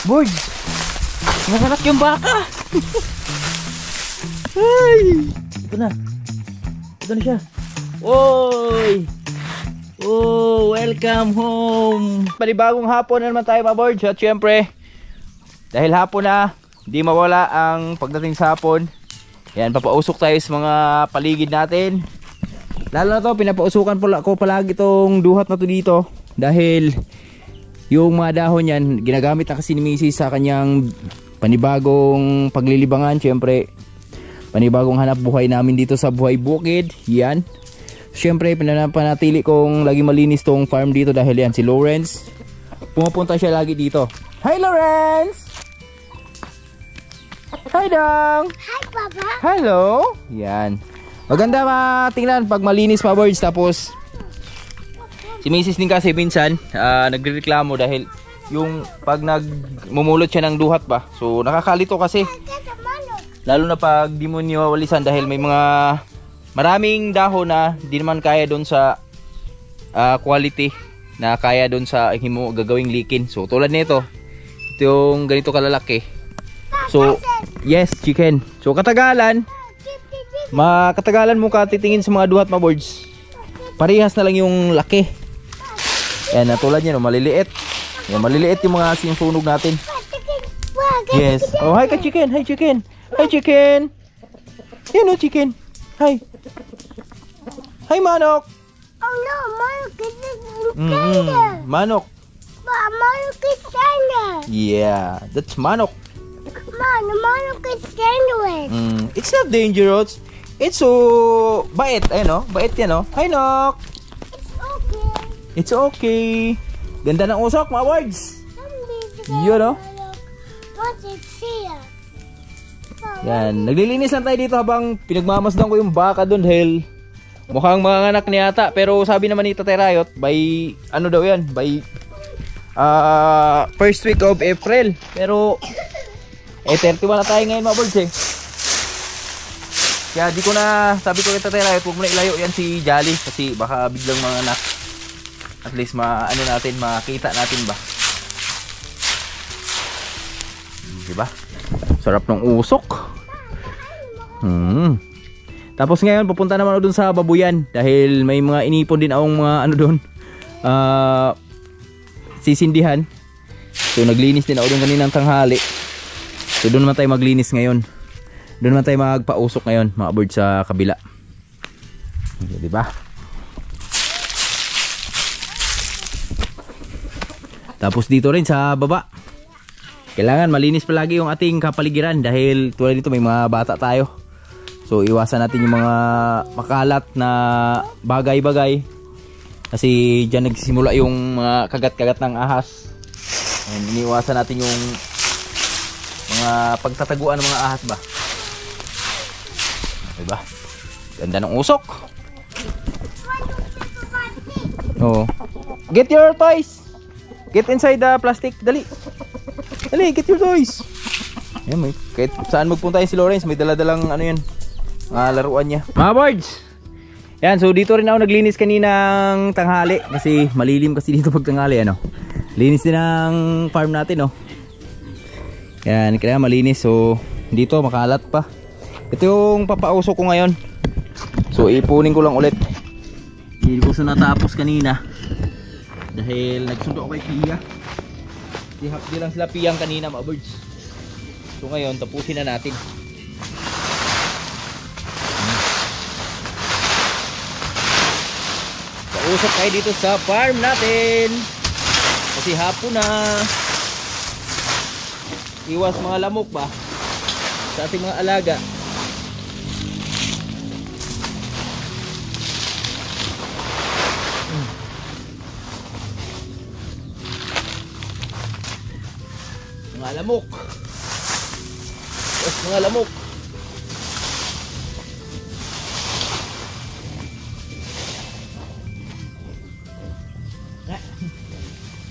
Boy! Nakanak yung baka! Ay! Ito na. Ito na siya. Oy! Oh, welcome home! Panibagong hapon na naman tayo mga boards. At syempre, dahil hapon na, di mawala ang pagdating sa hapon. Yan, papausok tayo sa mga paligid natin. Lalo na to, pinapausukan ko palagi itong duhat na to dito. Dahil yung mga dahon yan, ginagamit na kasi ni Mrs. sa kanyang panibagong paglilibangan. Syempre, panibagong hanap buhay namin dito sa buhay bukid. Yan. Syempre, pinapanatili kong lagi malinis tong farm dito dahil yan si Lawrence. Pumupunta siya lagi dito. Hi Lawrence! Hi Dong! Hi Papa! Hello! Yan. Maganda tingnan pag malinis pa boards. Tapos si Mrs. din kasi minsan nagrereklamo dahil yung pag nagmumulot siya ng duhat pa. So nakakalito kasi. Lalo na pag di mo niwawalisan dahil may mga maraming dahon na di naman kaya doon sa quality na kaya doon sa gagawing likin. So tulad nito, ito yung ganito kalalaki. So yes, chicken. So katagalan mo titingin sa mga duhat mga boards. Parehas na lang yung laki. Yan, tulad niya no, maliliit. Yan, maliliit yung mga sinusunog natin. Yes. Oh, hi ka chicken. Hi chicken. Hi chicken. Yan o chicken. Hi. Hi manok. Oh no, Manok is tender. Manok. Manok is tender. Yeah, that's manok. Manok is tender. It's not dangerous. It's so bait. Ayun o, bait yan o. Hi nok. It's okay. It's okay. Ganda ng usok mga words. Yun o. What is here? Yan, naglilinis lang tayo dito habang pinagmamasdan ko yung baka doon dahil mukhang mga anak niya ata. Pero sabi naman ni Tatay Rayot, by ano daw yan, by first week of April. Pero 31 na tayo ngayon mga birds eh. Kaya di ko na, sabi ko kay Tatay Rayot, huwag mo na ilayo yan si Jolly kasi baka biglang mga anak. At least makita natin ba. Diba? Sarap ng usok. Tapos ngayon pupunta naman ako dun sa babuyan dahil may mga inipon din akong mga ano dun, sisindihan. So naglinis din ako dun kaninang tanghali. So doon naman tayo maglinis ngayon. Doon naman tayo magpausok ngayon mga bird sa kabila. Okay, diba? Tapos dito rin sa baba, kailangan malinis palagi yung ating kapaligiran dahil tulad dito may mga bata tayo. So iwasan natin yung mga makalat na bagay-bagay kasi dyan nagsisimula yung mga kagat-kagat ng ahas. And iniwasan natin yung mga pagtataguan ng mga ahas ba. Diba? Ganda ng usok. Oh. Get your toys. Get inside the plastic. Dali. Dali, get your toys. Ayan, kahit saan magpunta si Lawrence, may daladalang ano yan, laruan niya. Mga birds, yan, so dito rin ako naglinis kaninang tanghali kasi malilim kasi dito pag tanghali, ano. Linis din ang farm natin, oh. Yan, kaya malinis. So dito makalat pa. Ito yung papausok ko ngayon. So ipunin ko lang ulit. Hindi ko sa natapos kanina dahil nagsundo ako kay Pia. Di lang sila piyang kanina mga birds. So ngayon tapusin na natin. Pausok tayo dito sa farm natin kasi hapon na. Iwas mga lamok ba sa ating mga alaga. Mga lamok. Yes, mga lamok.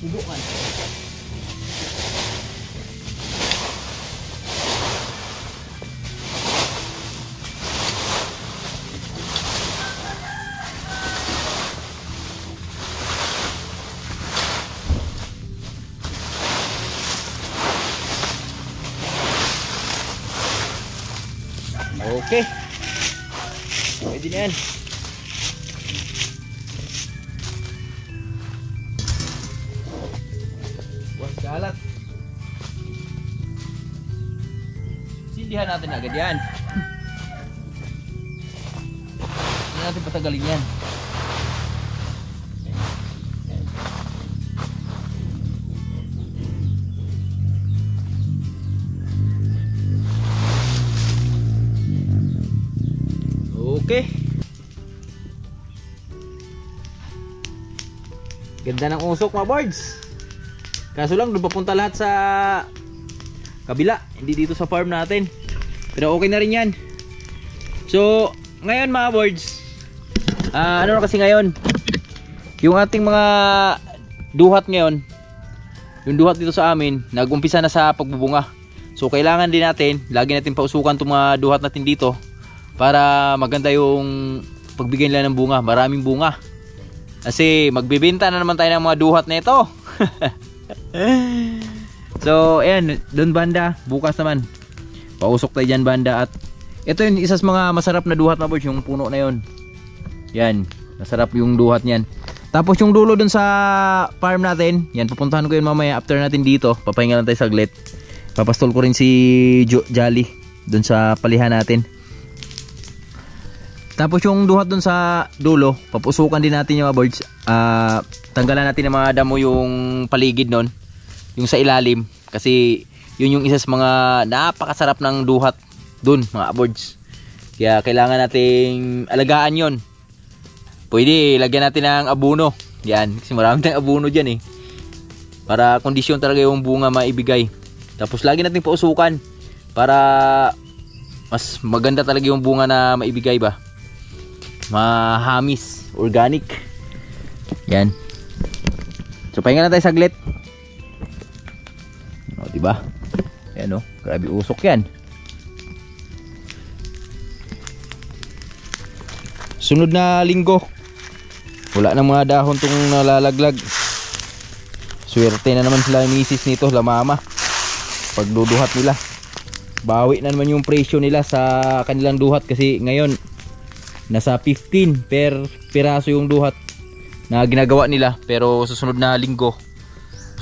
Subukan. Okay. Pwede na yan. Buwas kalat. Sindihan natin agad yan. Hindi natin patagalin yan. Okay. Ganda ng usok mga birds. Kaso lang doon papunta lahat sa kabila, hindi dito sa farm natin. Pero okay na rin yan. So ngayon mga birds, ano na kasi ngayon, yung ating mga duhat ngayon, yung duhat dito sa amin nag-umpisa na sa pagbubunga. So kailangan din natin, lagi natin pausukan itong mga duhat natin dito para maganda yung pagbigay nila ng bunga, maraming bunga. Kasi magbibenta na naman tayo ng mga duhat na ito. So ayan, doon banda, bukas naman pausok tayo dyan banda. At ito yung isa sa mga masarap na duhat na birds, yung puno na yun. Yan, masarap yung duhat niyan. Tapos yung dulo dun sa farm natin, yan, pupuntahan ko yun mamaya after natin dito. Papahinga lang tayo saglit. Papastol ko rin si Jolly dun sa palihan natin. Tapos yung duhat dun sa dulo, papusukan din natin yung mga birds. Tanggalan natin ng mga damo yung paligid nun, yung sa ilalim. Kasi yun yung isa sa mga napakasarap ng duhat dun mga birds. Kaya kailangan nating alagaan yun. Pwede lagyan natin ng abono. Yan, kasi marami tayong abono dyan eh. Para kondisyon talaga yung bunga maibigay. Tapos lagi natin pausukan para mas maganda talaga yung bunga na maibigay ba. Mahamis, organic. Yan. So pahinga na tayo saglit. O, diba? Ayan o, grabe usok yan. Sunod na linggo, wala nang mga dahon tong nalalaglag. Swerte na naman sila yung misis nito, la mama. Pagduduhat nila, bawi na naman yung presyo nila sa kanilang duhat. Kasi ngayon nasa 15 per piraso yung duhat na ginagawa nila. Pero susunod na linggo,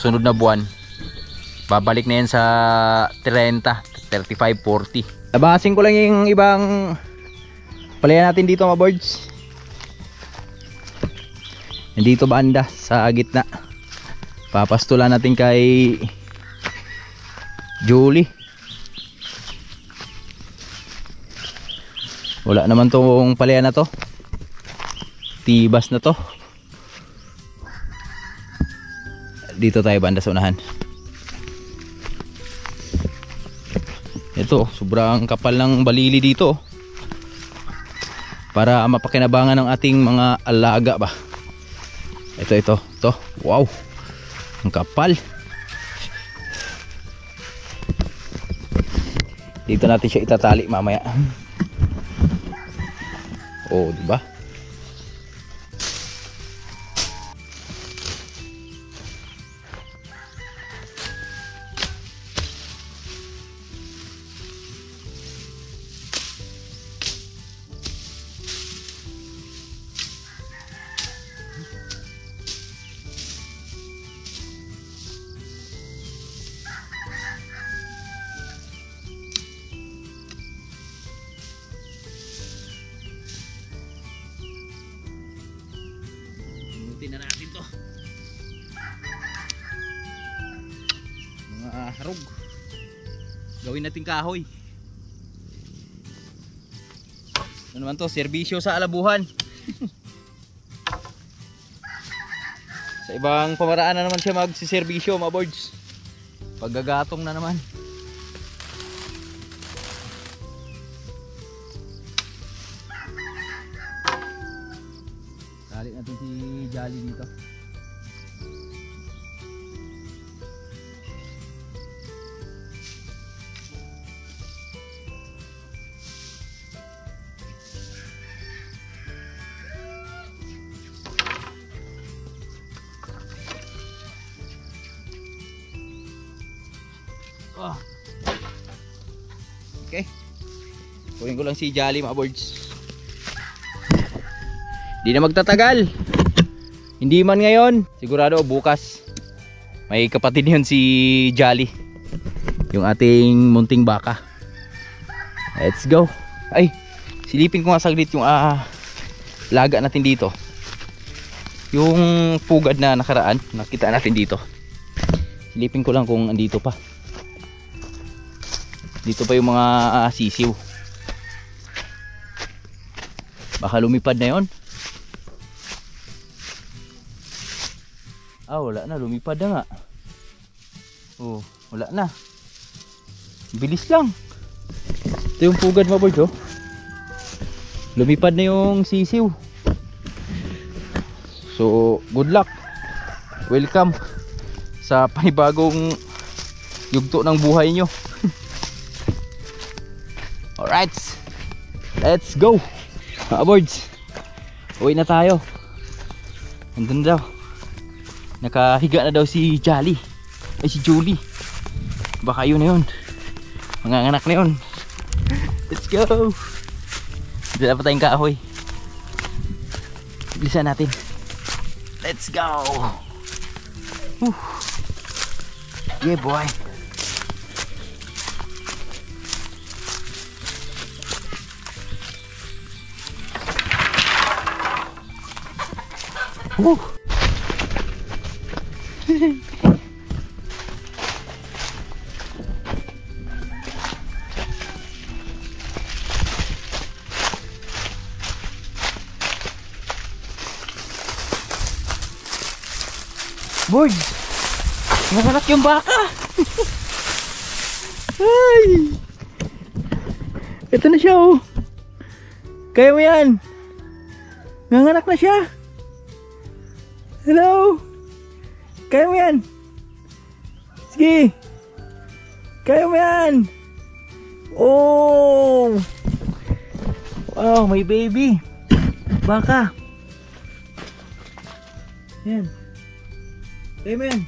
sunod na buwan, babalik na yan sa 30, 35, 40. Nabasin ko lang yung ibang palayan natin dito mga birds. Nandito banda sa gitna, papastulan natin kay Julie. Wala naman tong palayan na to, tibas na to. Dito tayo banda sa unahan. Ito, sobrang kapal ng balili dito para mapakinabangan ng ating mga alaga ba. Ito. Wow, ang kapal. Dito natin siya itatali mamaya. Oh, diba? Bunutin na natin to. Mga harog. Gawin natin kahoy. Ano naman to? Serbisyo sa alabuhan. Sa ibang pamaraan na naman siya magsiservisyo mga birds. Paggagatong na naman. Tali natin si Jolly dito. Oh. Okay. Kunin ko lang si Jolly mga birds. Di na magtatagal. Hindi man ngayon, sigurado bukas. May kapatid yun si Jolly, yung ating munting baka. Let's go. Ay, silipin ko nga saglit yung laga natin dito. Yung pugad na nakaraan, nakita natin dito. Silipin ko lang kung andito pa. Dito pa yung mga sisiw. Baka lumipad na yon. Wala na, lumipad na nga. Oh, wala na. Bilis lang. Ito yung pugad mga birds, oh. Lumipad na yung sisiw. So, good luck. Welcome sa panibagong yugto ng buhay nyo. Alright, let's go mga birds. Uwi na tayo. Andun daw, nakahiga na daw si Jolly. Ay, si Julie. Baka yun na yun, manganganak na yun. Let's go. Dala pa tayong kahoy. Bilisan natin. Let's go. Whew. Yeah boy. Woo. Boy, nanganak yung baka. Ay, ito na siya, oh. Kaya mo yan. Nanganak na siya. Hello? Kaya mo yan? Sige. Kaya mo yan? Oh! Wow, may baby. Baka. Yan. Kaya mo yan?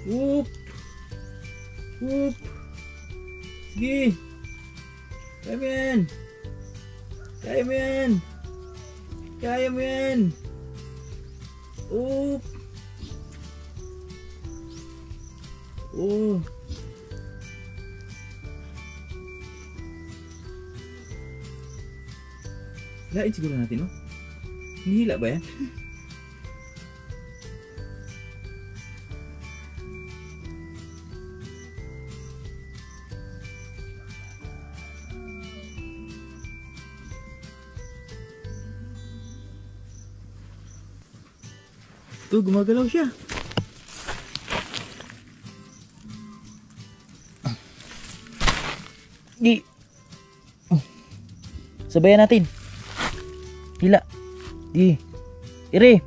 Whoop! Whoop! Sige. Kaya mo yan? Kaya mo yan? Kaya mo yan? Oop. Oh. Lain siguro natin, no? Nihila ba yan? Tuh, gumagalaw siya. Di. Sabayan natin. Hila. Di. Ire.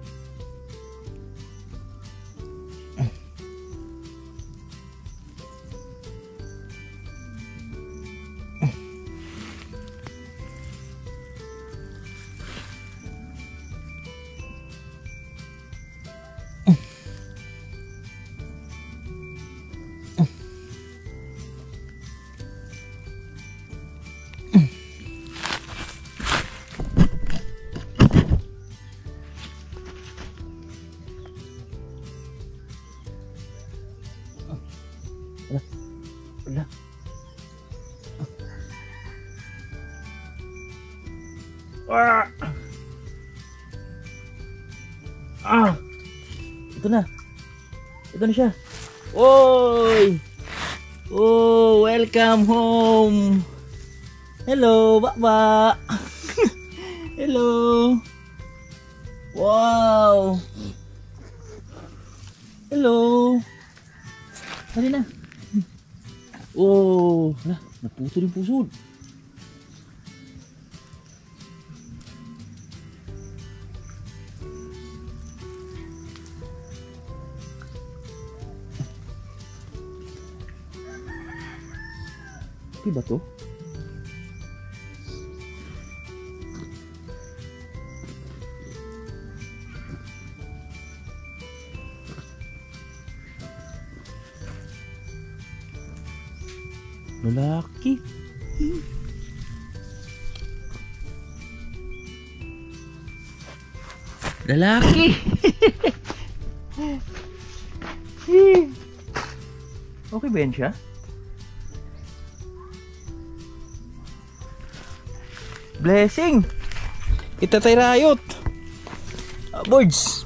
Wala. Ito na. Ito na siya. Oy! Oh, welcome home. Hello, Baba. Hello. Wow. Hello. Dali na. Oh, naputol yung pusod. Okay ba to? Lalaki. Lalaki. Okay ba yan siya? Blessing. Itatay rayot. Birds.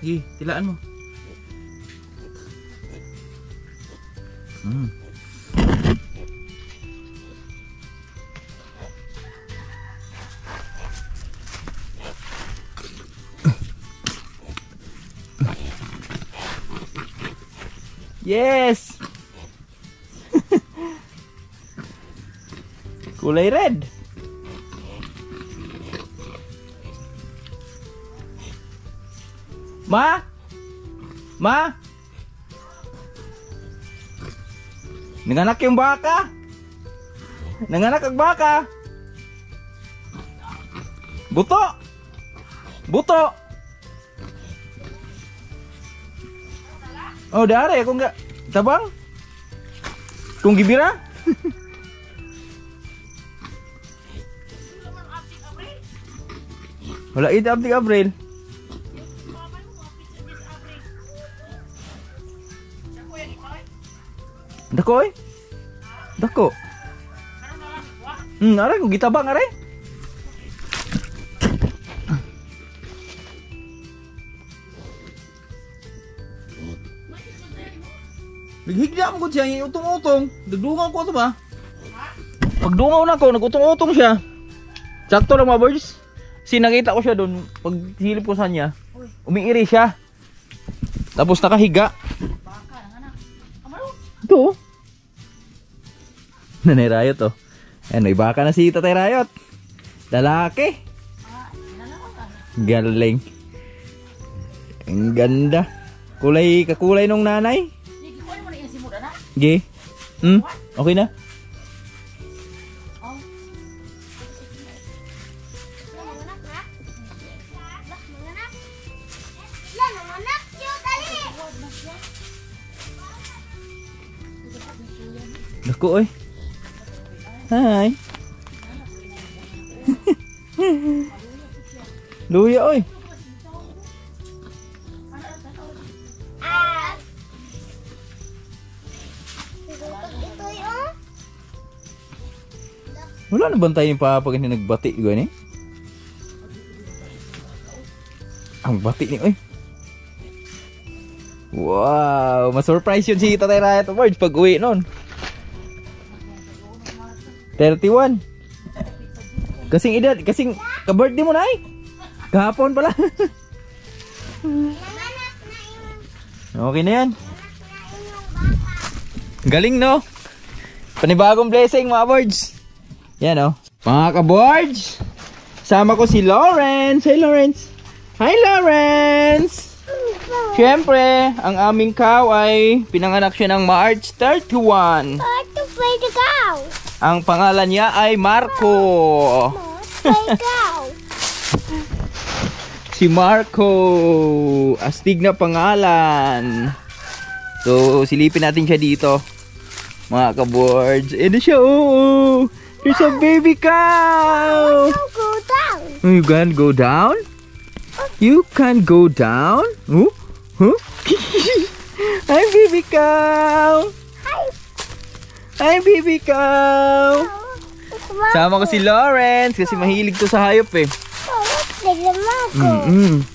Sige, tilaan mo. Yes! Kulay red. Ma? Ma? Nanganak yung baka? Nanganak ang baka? Buto! Buto! Oh, dare kung enggak tabang. Kung gibira. Wala ito abdi April. Dako eh. Dako. Aray kung gitabang aray. Naghigda mo ko siya, yung utong-utong. Nagdungaw ko ito ba? Pagdungaw na ko, nag-utong-utong siya. Sakto lang mga birds. Kasi nakita ko siya doon, pag silip ko sa niya, umiiri siya. Tapos nakahiga. Ito. Nanay Rayot oh. Ayan, may baka na si Tatay Rayot. Lalaki. Galing. Ang ganda. Kakulay nung nanay. Ge. Okay na? Dako oy. Hi. Luya oy. Wala na bantay yung papa kasi nagbati gani. Ang bati ni oy. Wow, ma-surprise yun si Tatay Rayot Awards pag uwi noon. 31. Kasing edad, kasing ka-birthday mo na ay. Kahapon pala. Okay na yan. Galing no? Panibagong blessing mga birds. Yan o. Mga ka-boards, sama ko si Lawrence. Hey Lawrence. Hi Lawrence. Siyempre, ang aming cow ay pinanganak siya ng March 31. Ang pangalan niya ay Marco. Si Marco. Astig na pangalan. So, silipin natin siya dito. Mga ka-boards. Ito siya, oo. There's a baby cow. Go down. You can go down? You can go down? Huh? Huh? Hi, baby cow. Hi, baby cow. Sama ko si Lawrence kasi mahilig to sa hayop eh.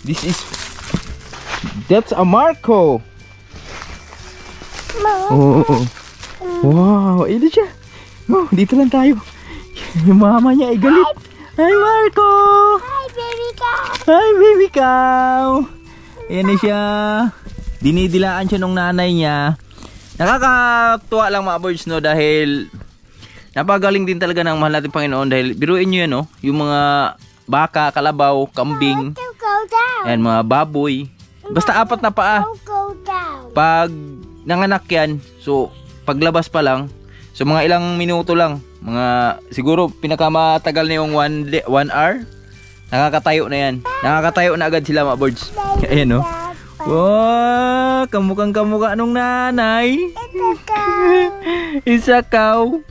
This is... That's a Marco. Oh. Wow, ito siya. Oh, dito lang tayo. Yung mama niya ay galit. Hi, Marco. Hi, baby cow. Hi, baby cow. Ayan na siya. Dinidilaan siya nung nanay niya. Nakakatuwa lang mga birds no dahil napagaling din talaga ng mahal natin Panginoon dahil biruin nyo yan no. Yung mga baka, kalabaw, kambing. Ayan, mga baboy. Basta apat na paa. Pag nanganak yan, so paglabas pa lang, so mga ilang minuto lang, mga siguro pinakamatagal na yung 1 hour, nakakatayo na yan. Nakakatayo na agad sila mga birds. Ayan no. Wow, kamukha nung nanay. Isa cow.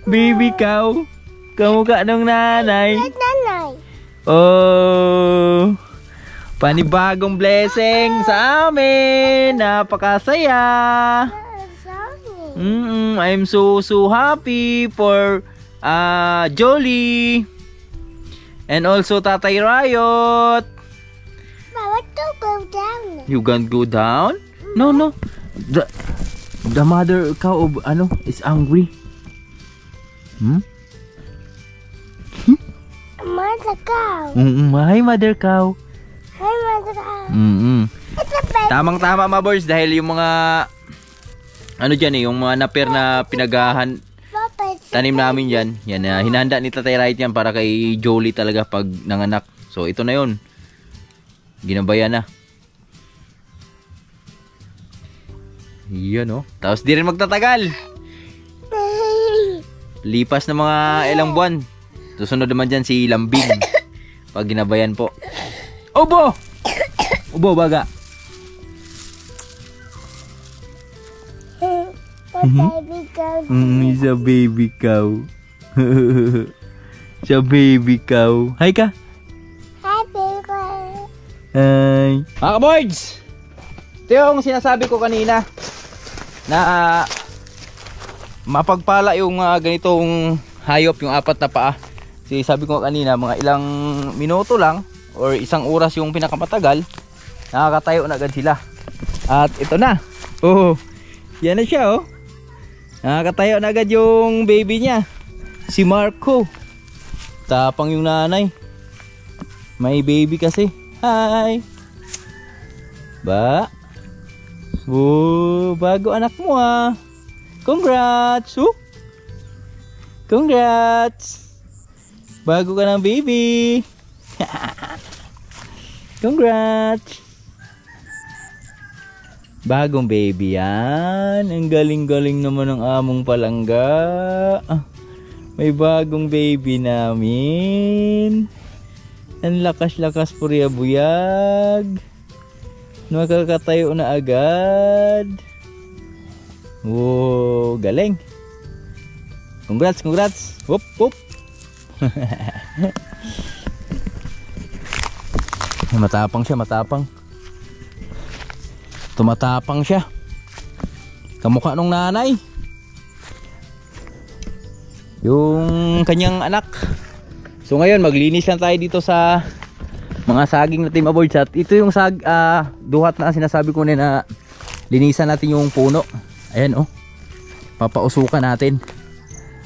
Baby cow. Kamukha nung nanay. Oh, panibagong blessing sa amin. Napakasaya. I'm so happy for Jolly. And also Tatay Riot. Mama, don't go down. You can't go down? No. The mother cow of is angry. Mother cow. Hi mother cow. Hi, mother cow. It's a baby. Tamang-tama mga boys dahil yung mga yung mga naper na pinagahan tanim namin dyan. Yan, hinanda ni Tatay Riot yan para kay Jolie talaga pag nanganak. So ito na yun. Ginabayan na. Yan Tapos di rin magtatagal. Lipas na mga ilang buwan. Susunod naman dyan si Lambing. Pag ginabayan po. Ubo! Ubo baga. Baby cow. It's a baby cow. It's a baby cow. Hi ka. Hi, baby cow. Hi. Mga ka-boards! Ito yung sinasabi ko kanina na mapagpala yung ganitong hayop, yung apat na paa. Kasi sabi ko kanina, mga ilang minuto lang or isang oras yung pinakamatagal, nakakatayo na agad sila. At ito na. Oh, yan na siya Nakakatayo na agad yung baby niya. Si Marco. Tapang yung nanay. May baby kasi. Hi. Ba? Oh, bago anak mo Congrats. Congrats. Bago ka ng baby. Congrats. Bagong baby yan. Ang galing-galing naman ng among palangga. May bagong baby namin. Ang lakas-lakas purya-buyag. Nakakatayo na agad. Wow, galing. Congrats. Whoop. Matapang siya. Tumatapang siya. Kamukha nung nanay. Yung kanyang anak. So ngayon maglinis lang tayo dito sa mga saging natin maboards. At ito yung duhat na sinasabi ko na linisan natin yung puno. Ayan papausukan natin.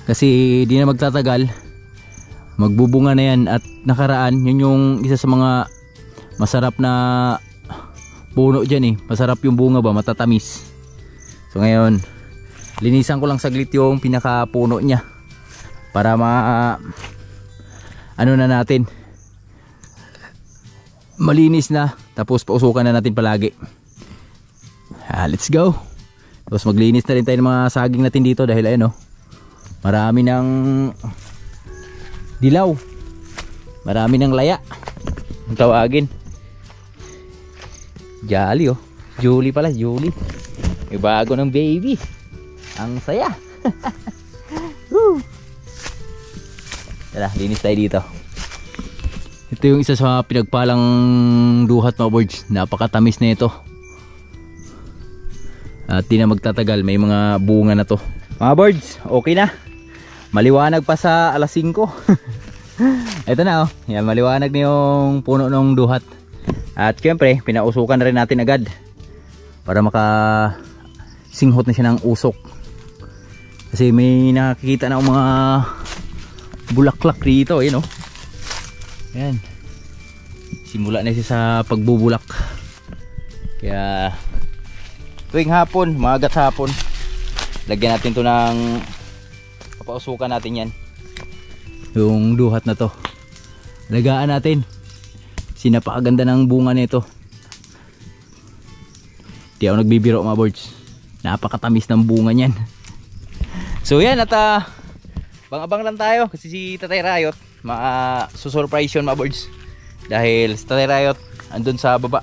Kasi di na magtatagal, magbubunga na yan. At nakaraan, yun yung isa sa mga masarap na puno dyan Masarap yung bunga ba, matatamis. So ngayon, linisan ko lang saglit yung pinakapuno niya para na natin, malinis na. Tapos pausukan na natin palagi. Let's go. Tapos maglinis na rin tayo ng mga saging natin dito dahil marami ng dilaw, marami ng laya ang tawagin. Jolly Julie pala, Julie. May bago ng baby. Ang saya. Tara, linis tayo dito. Ito yung isa sa pinagpalang duhat mga boards. Napakatamis na ito. At di na magtatagal, may mga bunga na to. Mga boards, okay na. Maliwanag pa sa alas 5. Ito na yan, maliwanag na yung puno ng duhat. At syempre, pinausukan na rin natin agad para makasinghot na siya ng usok. Kasi may nakikita na mga bulaklak dito, Ayan. Simula na siya sa pagbubulak. Kaya tuwing hapon, maagat hapon, lagyan natin to ng, papausukan natin yan, yung duhat na to. Lagaan natin. Napakaganda ng bunga nito. Di ako nagbibiro mga boards. Napakatamis ng bunga niyan. So yan, at bang-abang lang tayo kasi si Tatay Riot susurprise yun mga boards. Dahil si Tatay Riot andun sa baba.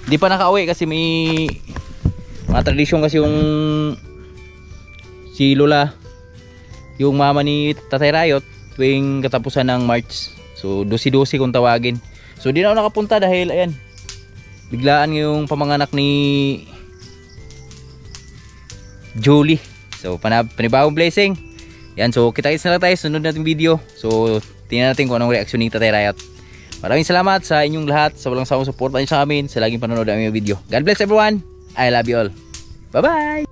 Di pa nakauwi kasi may mga tradisyon kasi yung si Lola, yung mama ni Tatay Rayot, tuwing katapusan ng March. So dosi-dosi kung tawagin. So di na ako nakapunta dahil ayan, biglaan yung pamanganak ni Julie. So panibagong blessing. Yan, so kita-kits na lang tayo sunod nating video. So tingnan natin kung anong reaksyon ni Tatay Rayot. Maraming salamat sa inyong lahat, sa walang sawang suporta niyo sa amin, sa laging panonood ng aming video. God bless everyone. I love you all. Bye bye.